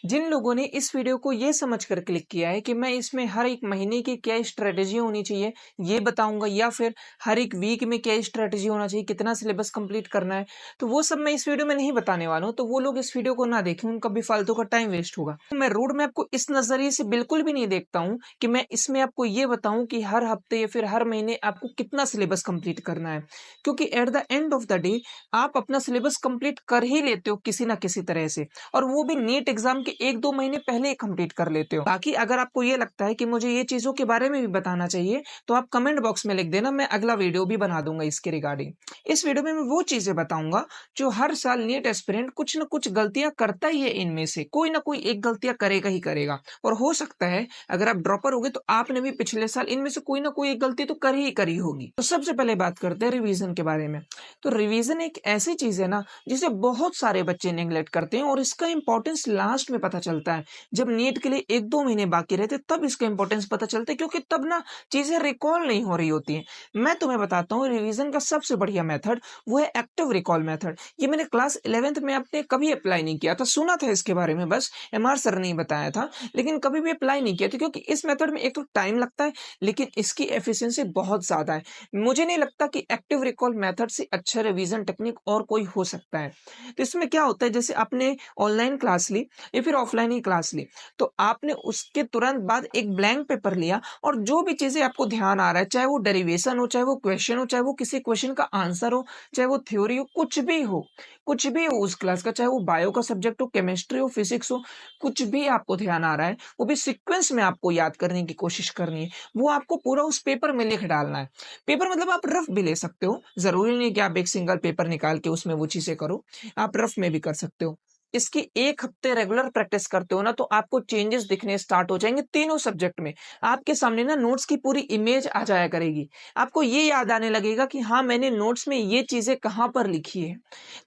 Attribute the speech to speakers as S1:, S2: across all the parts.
S1: जिन लोगों ने इस वीडियो को ये समझकर क्लिक किया है कि मैं इसमें हर एक महीने की क्या स्ट्रेटेजी होनी चाहिए ये बताऊंगा, या फिर हर एक वीक में क्या स्ट्रेटेजी होना चाहिए, कितना सिलेबस कंप्लीट करना है, तो वो सब मैं इस वीडियो में नहीं बताने वाला हूं। तो वो लोग इस वीडियो को ना देखें, उनका भी फालतू का टाइम वेस्ट होगा। तो मैं रोड मैप को इस नजरिए से बिल्कुल भी नहीं देखता हूँ कि मैं इसमें आपको ये बताऊं कि हर हफ्ते या फिर हर महीने आपको कितना सिलेबस कंप्लीट करना है, क्योंकि at the end of the day आप अपना सिलेबस कंप्लीट कर ही लेते हो किसी ना किसी तरह से, और वो भी नीट एग्जाम के 1-2 महीने पहले ही कंप्लीट कर लेते हो। बाकी अगर आपको ये लगता है कि मुझे ये चीजों के बारे में भी बताना चाहिए तो आप कमेंट बॉक्स में लिख देना, मैं अगला वीडियो भी बना दूंगा इसके रिगार्डिंग। इस वीडियो में मैं वो चीजें बताऊंगा जो हर साल नीट एस्पिरेंट कुछ ना कुछ गलतियां करता ही है, इनमें से कोई ना कोई एक गलतियां करेगा ही करेगा। और हो सकता है अगर आप ड्रॉपर हो गए तो आपने भी पिछले साल इनमें से कोई ना कोई एक गलती तो कर ही करी होगी। तो सबसे पहले बात करते हैं रिवीजन के बारे में। तो रिवीजन एक ऐसी चीज है ना जिसे बहुत सारे बच्चे नेग्लेक्ट करते हैं, और इसका इंपॉर्टेंस लास्ट में पता चलता है। जब नीट के लिए 1-2 महीने बाकी रहते तब इसका इंपॉर्टेंस पता चलता है, क्योंकि तब ना चीजें रिकॉल नहीं हो रही होती हैं। मैं तुम्हें बताता हूँ रिवीजन का सबसे बढ़िया मेथड वो है एक्टिव रिकॉल मेथड। ये मैंने क्लास 11th में अपने कभी अप्लाई नहीं किया था, सुना था इसके बारे में, बस एमआर सर ने बताया था, लेकिन कभी भी अप्लाई नहीं किया था, क्योंकि इस मेथड में एक तो टाइम लगता है, लेकिन इसकी एफिशिएंसी बहुत ज्यादा है। मुझे नहीं लगता कि एक्टिव रिकॉल मेथड से अच्छा रिवीजन टेक्निक और कोई हो सकता है। तो इसमें क्या होता है, जैसे आपने ऑनलाइन क्लास ली या फिर ऑफलाइन ही क्लास ली, तो आपने उसके तुरंत बाद एक ब्लैंक पेपर लिया, और जो भी चीजें आपको ध्यान आ रहा है, चाहे वो डेरिवेशन हो, चाहे वो क्वेश्चन हो, चाहे वो किसी क्वेश्चन का आंसर हो, चाहे वो थ्योरी हो, कुछ भी हो उस क्लास का, चाहे वो बायो का सब्जेक्ट हो, केमिस्ट्री हो, फिजिक्स हो, कुछ भी आपको ध्यान आ रहा है, वो भी सीक्वेंस में आपको याद करने की कोशिश करनी है। वो आपको पूरा उस पेपर में लिख डालना है। पेपर मतलब आप रफ भी ले सकते हो, जरूरी नहीं कि आप एक सिंगल पेपर निकाल के उसमें वो चीजें करो, आप रफ में भी कर सकते हो। इसकी 1 हफ्ते रेगुलर प्रैक्टिस करते हो ना, तो आपको चेंजेस दिखने स्टार्ट हो जाएंगे तीनों सब्जेक्ट में। आपके सामने ना नोट्स की पूरी इमेज आ जाया करेगी। आपको ये याद आने लगेगा कि हाँ, मैंने नोट्स में ये चीजें कहाँ पर लिखी है।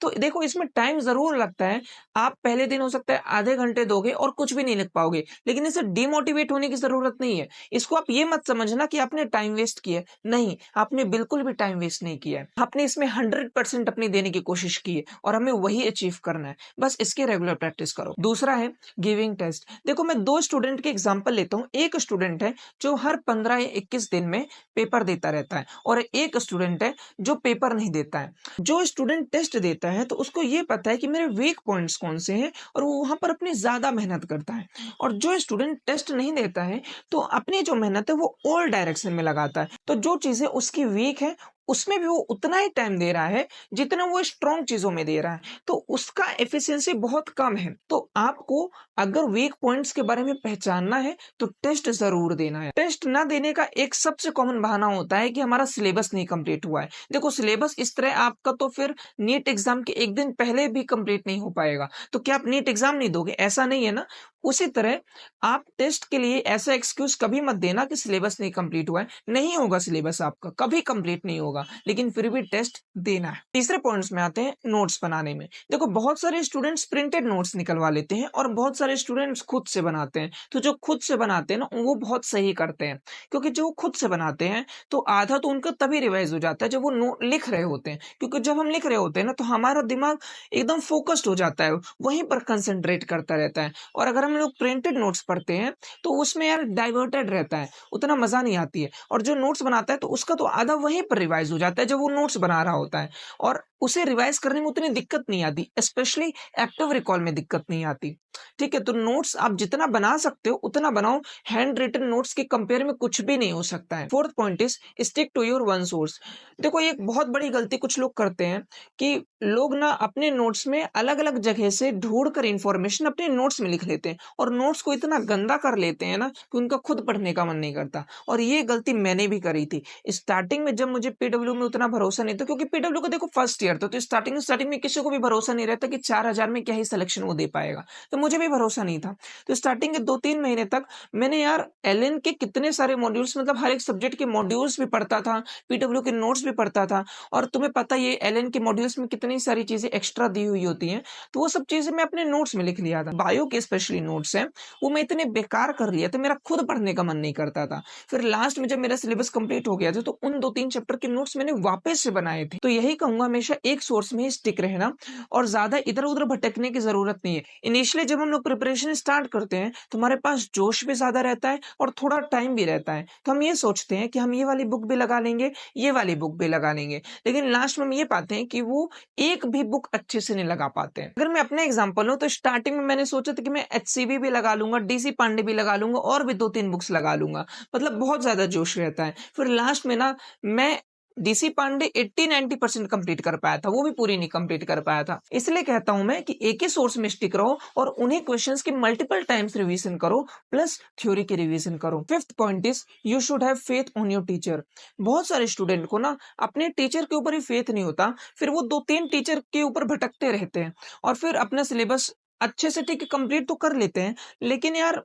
S1: तो देखो, इसमें टाइम जरूर लगता है। आप पहले दिन हो सकता है आधे घंटे दोगे और कुछ भी नहीं लिख पाओगे, लेकिन इसे डिमोटिवेट होने की जरूरत नहीं है। इसको आप ये मत समझना कि आपने टाइम वेस्ट किया, नहीं, आपने बिल्कुल भी टाइम वेस्ट नहीं किया है। आपने इसमें 100% अपनी देने की कोशिश की है, और हमें वही अचीव करना है। बस इसके रेगुलर प्रैक्टिस करो। दूसरा है गिविंग टेस्ट। देखो, मैं 2 स्टूडेंट के एग्जांपल लेता हूँ। एक स्टूडेंट है जो हर 15 या 21 दिन में पेपर देता रहता है, और एक स्टूडेंट है जो पेपर नहीं देता है। जो स्टूडेंट टेस्ट देता है तो उसको ये पता है कि मेरे वीक पॉइंट्स कौन से हैं, और वो वहां पर अपनी ज्यादा मेहनत करता है। और जो स्टूडेंट टेस्ट नहीं देता है तो अपनी जो मेहनत है वो ऑल डायरेक्शन में लगाता है। तो जो चीजें उसकी वीक है उसमें भी वो उतना ही टाइम दे रहा है जितना वो स्ट्रॉन्ग चीजों में दे रहा है, तो उसका एफिशिएंसी बहुत कम है। तो आपको अगर वीक पॉइंट्स के बारे में पहचानना है तो टेस्ट जरूर देना है। टेस्ट ना देने का एक सबसे कॉमन बहाना होता है कि हमारा सिलेबस नहीं कंप्लीट हुआ है। देखो, सिलेबस इस तरह आपका तो फिर नीट एग्जाम के एक दिन पहले भी कंप्लीट नहीं हो पाएगा, तो क्या आप नीट एग्जाम नहीं दोगे? ऐसा नहीं है ना। उसी तरह आप टेस्ट के लिए ऐसा एक्सक्यूज कभी मत देना कि सिलेबस नहीं कंप्लीट हुआ है। नहीं होगा, सिलेबस आपका कभी कंप्लीट नहीं होगा, लेकिन फिर भी टेस्ट देना है। तीसरे पॉइंट्स में आते हैं नोट्स बनाने में। देखो, बहुत सारे स्टूडेंट्स प्रिंटेड नोट्स निकलवा लेते हैं और बहुत सारे स्टूडेंट्स खुद से बनाते हैं। तो जो खुद से बनाते हैं ना, वो बहुत सही करते हैं, क्योंकि जो खुद से बनाते हैं तो आधा तो उनका तभी रिवाइज हो जाता है जब वो नोट लिख रहे होते हैं। क्योंकि जब हम लिख रहे होते हैं ना तो हमारा दिमाग एकदम फोकस्ड हो जाता है, वहीं पर कंसंट्रेट करता रहता है। और अगर हम लोग प्रिंटेड नोट्स पढ़ते हैं तो उसमें यार डाइवर्टेड रहता है, उतना मजा नहीं आती है। और जो नोट्स बनाता है तो उसका तो आधा वहीं पर रिवाइज हो जाता है जब वो नोट्स बना रहा होता है, और उसे रिवाइज करने में उतनी दिक्कत नहीं आती, स्पेशली एक्टिव रिकॉल में दिक्कत नहीं आती। ठीक है, तो नोट्स आप जितना बना सकते हो उतना बनाओ। हैंड रिटन नोट्स के कंपेयर में कुछ भी नहीं हो सकता है। Fourth point is stick to your one source. देखो, एक बहुत बड़ी गलती कुछ लोग करते हैं कि लोग ना अपने नोट्स में अलग अलग जगह से ढूंढ कर इंफॉर्मेशन अपने नोट्स में लिख लेते हैं, और नोट्स को इतना गंदा कर लेते हैं ना कि उनका खुद पढ़ने का मन नहीं करता। और ये गलती मैंने भी करी थी स्टार्टिंग में, जब मुझे पीडब्ल्यू में उतना भरोसा नहीं था, क्योंकि पीडब्ल्यू का देखो फर्स्ट ईयर था, तो स्टार्टिंग में किसी को भी भरोसा नहीं रहता कि 4,000 में क्या ही सिलेक्शन वो दे पाएगा। तो मुझे भी भरोसा नहीं था। तो स्टार्टिंग के 2-3 महीने तक मैंने यार एलएन के कितने सारे मॉड्यूल्स, मतलब हर एक सब्जेक्ट के मॉड्यूल्स भी पढ़ता था, पीडब्ल्यू के नोट्स भी पढ़ता था। और तुम्हें पता ही है एलएन के मॉड्यूल्स में कितनी सारी चीजें एक्स्ट्रा दी हुई होती हैं, तो वो सब चीजें मैं अपने नोट्स में लिख लिया था। बायो के स्पेशली नोट्स हैं, वो मैं इतने बेकार कर लिया था, मेरा खुद पढ़ने का मन नहीं करता था। फिर लास्ट में जब मेरा सिलेबस कंप्लीट हो गया था तो उन 2-3 चैप्टर के नोट्स मैंने वापस से बनाए थे। तो यही कहूंगा, हमेशा एक सोर्स में ही स्टिक रहना, और ज्यादा इधर उधर भटकने की जरूरत नहीं है। इनिशियली जब हम लोग प्रिपरेशन स्टार्ट करते हैं तो हमारे पास जोश भी ज़्यादा रहता है और थोड़ा टाइम भी रहता है। तो हम ये सोचते हैं कि हम ये वाली बुक भी लगा लेंगे, ये वाली बुक भी लगा लेंगे। लेकिन लास्ट में हम ये पाते हैं कि वो एक भी बुक अच्छे से नहीं लगा पाते हैं। अगर मैं अपने एग्ज़ाम्पल लूँ तो स्टार्टिंग में मैंने सोचा था कि मैं एचसीवी भी लगा लूँगा, डीसी पांडे भी लगा लूँगा और भी 2-3 बुक्स लगा लूँगा। मतलब बहुत ज़्यादा जोश रहता है। फिर लास्ट में ना मैं डीसी पांडे 80-90% कंप्लीट कर पाया था, वो भी पूरी नहीं कंप्लीट कर पाया था। इसलिए कहता हूं मैं कि एक ही सोर्स में स्टिक रहो और उन्हीं क्वेश्चंस की मल्टीपल टाइम्स रिवीजन करो प्लस थ्योरी की रिवीजन करो। Fifth point is you should have faith on your teacher. बहुत सारे स्टूडेंट को ना अपने टीचर के ऊपर ही फेथ नहीं होता, फिर वो 2-3 टीचर के ऊपर भटकते रहते हैं और फिर अपना सिलेबस अच्छे से ठीक है कंप्लीट तो कर लेते हैं, लेकिन यार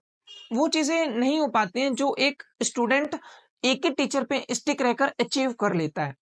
S1: वो चीजें नहीं हो पाती हैं जो एक स्टूडेंट एक ही टीचर पे स्टिक रहकर अचीव कर लेता है।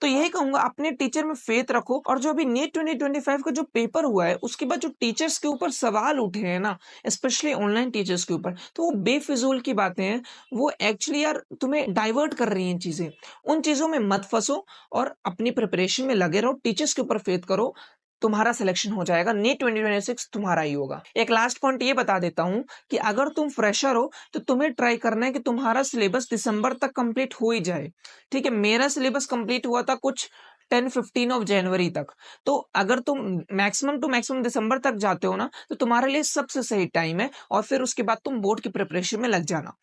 S1: तो यही कहूंगा अपने टीचर में फेथ रखो और जो अभी नीट 2025 का जो पेपर हुआ है उसके बाद जो टीचर्स के ऊपर सवाल उठे हैं ना, स्पेशली ऑनलाइन टीचर्स के ऊपर, तो वो बेफिजूल की बातें हैं। वो एक्चुअली यार तुम्हें डाइवर्ट कर रही हैं चीजें। उन चीजों में मत फंसो और अपनी प्रिपरेशन में लगे रहो, टीचर्स के ऊपर फेथ करो, तुम्हारा सिलेक्शन हो जाएगा। नीट 2026 तुम्हारा ही होगा। एक लास्ट पॉइंट ये बता देता हूं कि अगर तुम फ्रेशर हो तो तुम्हें ट्राई करना है कि तुम्हारा सिलेबस दिसंबर तक कंप्लीट हो ही जाए। ठीक है, मेरा सिलेबस कंप्लीट हुआ था कुछ 10-15 ऑफ जनवरी तक। तो अगर तुम मैक्सिमम टू मैक्सिमम दिसंबर तक जाते हो ना तो तुम्हारे लिए सबसे सही टाइम है और फिर उसके बाद तुम बोर्ड की प्रिपरेशन में लग जाना।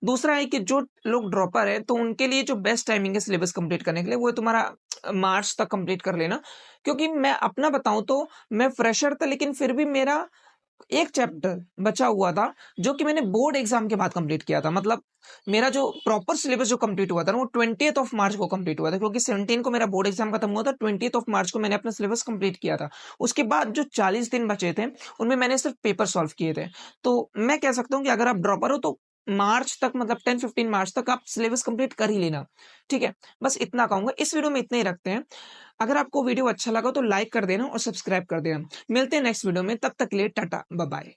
S1: दूसरा है कि जो लोग ड्रॉपर है तो उनके लिए जो बेस्ट टाइमिंग है सिलेबस कंप्लीट करने के लिए वो है तुम्हारा मार्च तक कंप्लीट कर लेना। क्योंकि मैं अपना बताऊं तो मैं फ्रेशर था लेकिन फिर भी मेरा एक चैप्टर बचा हुआ था जो कि मैंने बोर्ड एग्जाम के बाद कंप्लीट किया था। मतलब मेरा जो प्रॉपर सिलेबस जो कंप्लीट हुआ था ना वो 20th ऑफ मार्च को कंप्लीट हुआ था, क्योंकि 17 को मेरा बोर्ड एग्जाम खत्म हुआ था, 20th ऑफ मार्च को मैंने अपना सिलेबस कंप्लीट किया था। उसके बाद जो 40 दिन बचे थे उनमें मैंने सिर्फ पेपर सॉल्व किए थे। तो मैं कह सकता हूँ कि अगर आप ड्रॉपर हो तो मार्च तक, मतलब 10-15 मार्च तक आप सिलेबस कंप्लीट कर ही लेना। ठीक है, बस इतना कहूंगा। इस वीडियो में इतना ही रखते हैं। अगर आपको वीडियो अच्छा लगा तो लाइक कर देना और सब्सक्राइब कर देना। मिलते हैं नेक्स्ट वीडियो में, तब तक के लिए टाटा बाय बाय।